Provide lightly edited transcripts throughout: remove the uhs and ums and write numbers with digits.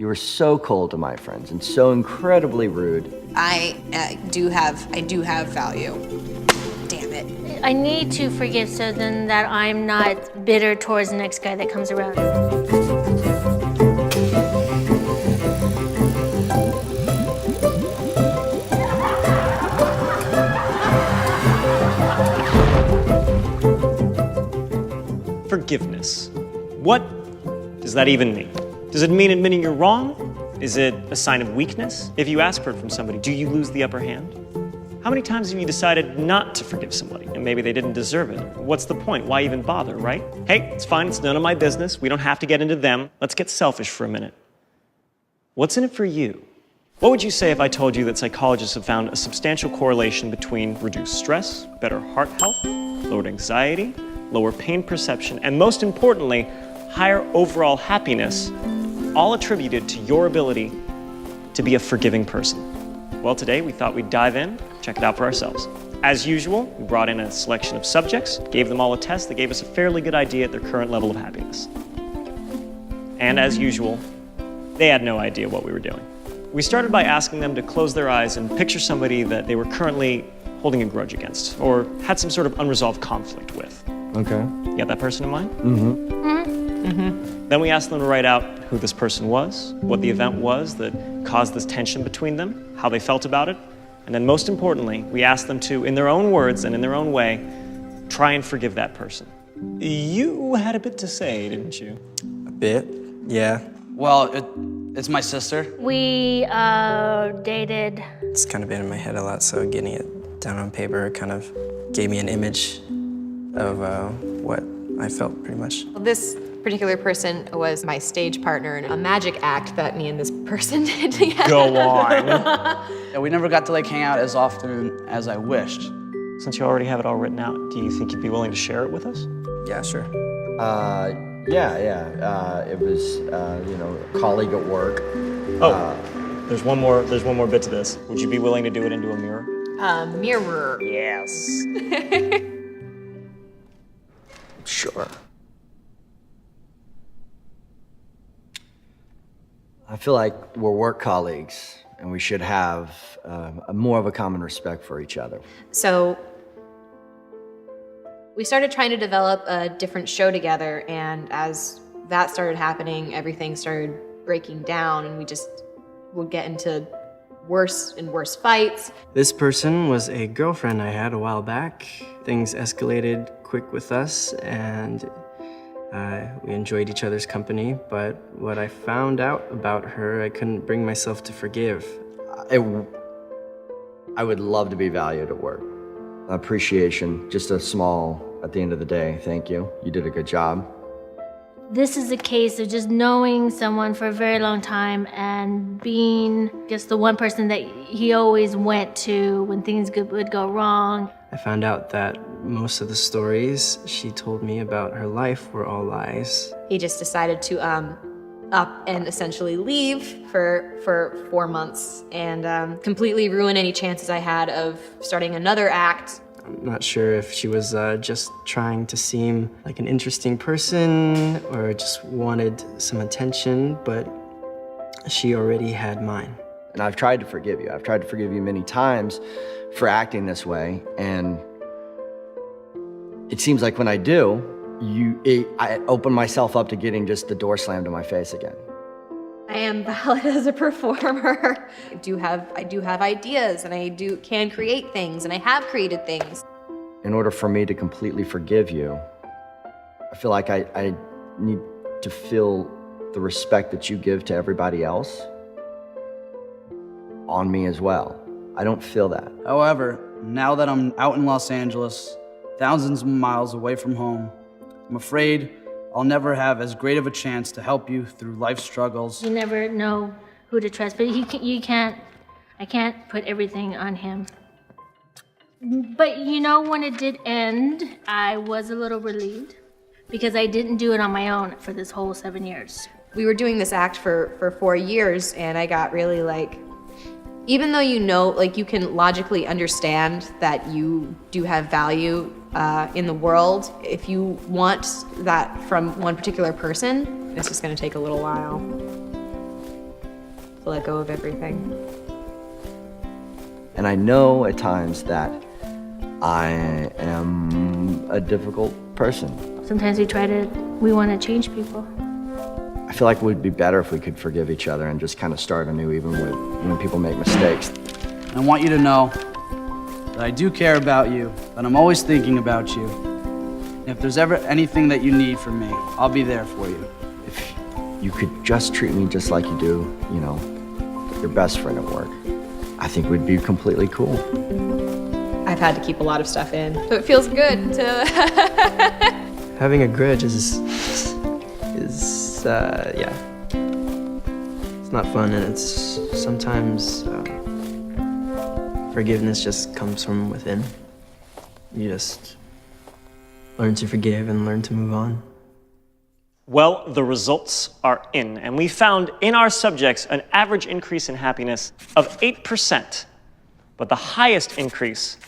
You were so cold to my friends and so incredibly rude. I do have value. Damn it. I need to forgive so then that I'm not bitter towards the next guy that comes around. Forgiveness. What does that even mean? Does it mean admitting you're wrong? Is it a sign of weakness? If you ask for it from somebody, do you lose the upper hand? How many times have you decided not to forgive somebody and maybe they didn't deserve it? What's the point? Why even bother, right? Hey, it's fine, it's none of my business. We don't have to get into them. Let's get selfish for a minute. What's in it for you? What would you say if I told you that psychologists have found a substantial correlation between reduced stress, better heart health, lowered anxiety, lower pain perception, and most importantly, higher overall happiness, all attributed to your ability to be a forgiving person? Well, today we thought we'd dive in, check it out for ourselves. As usual, we brought in a selection of subjects, gave them all a test that gave us a fairly good idea at their current level of happiness. And as usual, they had no idea what we were doing. We started by asking them to close their eyes and picture somebody that they were currently holding a grudge against, or had some sort of unresolved conflict with. Okay. You got that person in mind? Mm-hmm. Then we asked them to write out who this person was, what the event was that caused this tension between them, how they felt about it, and then most importantly, we asked them to, in their own words and in their own way, try and forgive that person. You had a bit to say, didn't you? A bit, yeah. Well, it's my sister. We dated. It's kind of been in my head a lot, so getting it down on paper kind of gave me an image of what I felt, pretty much. This particular person was my stage partner in a magic act that me and this person did together. Go on. Yeah, we never got to like hang out as often as I wished. Since you already have it all written out, do you think you'd be willing to share it with us? Yeah, sure. It was, a colleague at work. There's one more bit to this. Would you be willing to do it into a mirror? Mirror. Yes. Sure. I feel like we're work colleagues, and we should have more of a common respect for each other. So we started trying to develop a different show together, and as that started happening, everything started breaking down, and we just would get into worse and worse fights. This person was a girlfriend I had a while back. Things escalated quick with us, and we enjoyed each other's company, but what I found out about her, I couldn't bring myself to forgive. I would love to be valued at work. Appreciation, just a small, at the end of the day, thank you. You did a good job. This is a case of just knowing someone for a very long time and being just the one person that he always went to when things would go wrong. I found out that most of the stories she told me about her life were all lies. He just decided to up and essentially leave for 4 months and completely ruin any chances I had of starting another act. I'm not sure if she was just trying to seem like an interesting person or just wanted some attention, but she already had mine. And I've tried to forgive you. I've tried to forgive you many times for acting this way, and it seems like when I do, I open myself up to getting just the door slammed in my face again. I am valid as a performer. I do have ideas, and I can create things, and I have created things. In order for me to completely forgive you, I feel like I need to feel the respect that you give to everybody else on me as well. I don't feel that. However, now that I'm out in Los Angeles, thousands of miles away from home, I'm afraid I'll never have as great of a chance to help you through life's struggles. You never know who to trust, but I can't put everything on him. But when it did end, I was a little relieved because I didn't do it on my own for this whole 7 years. We were doing this act for 4 years, and I got really even though you can logically understand that you do have value in the world, if you want that from one particular person, it's just gonna take a little while. to let go of everything. And I know at times that I am a difficult person. Sometimes we want to change people. I feel like it would be better if we could forgive each other and just kind of start anew even when people make mistakes. I want you to know that I do care about you, that I'm always thinking about you. And if there's ever anything that you need from me, I'll be there for you. If you could just treat me just like you do, you know, your best friend at work, I think we'd be completely cool. I've had to keep a lot of stuff in, so it feels good to... Having a grudge is yeah. It's not fun, and it's sometimes forgiveness just comes from within. You just learn to forgive and learn to move on. Well, the results are in, and we found in our subjects an average increase in happiness of 8%, but the highest increase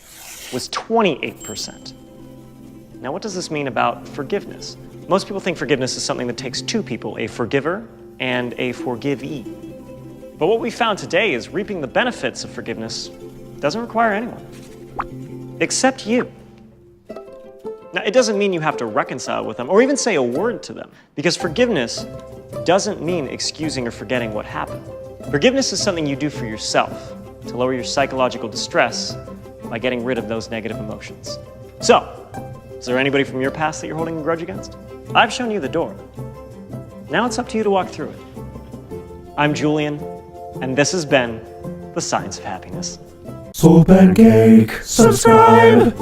was 28%. Now, what does this mean about forgiveness? Most people think forgiveness is something that takes two people, a forgiver and a forgivee. But what we found today is reaping the benefits of forgiveness doesn't require anyone, except you. Now, it doesn't mean you have to reconcile with them or even say a word to them, because forgiveness doesn't mean excusing or forgetting what happened. Forgiveness is something you do for yourself to lower your psychological distress by getting rid of those negative emotions. So, is there anybody from your past that you're holding a grudge against? I've shown you the door. Now it's up to you to walk through it. I'm Julian, and this has been The Science of Happiness. So pancake, subscribe!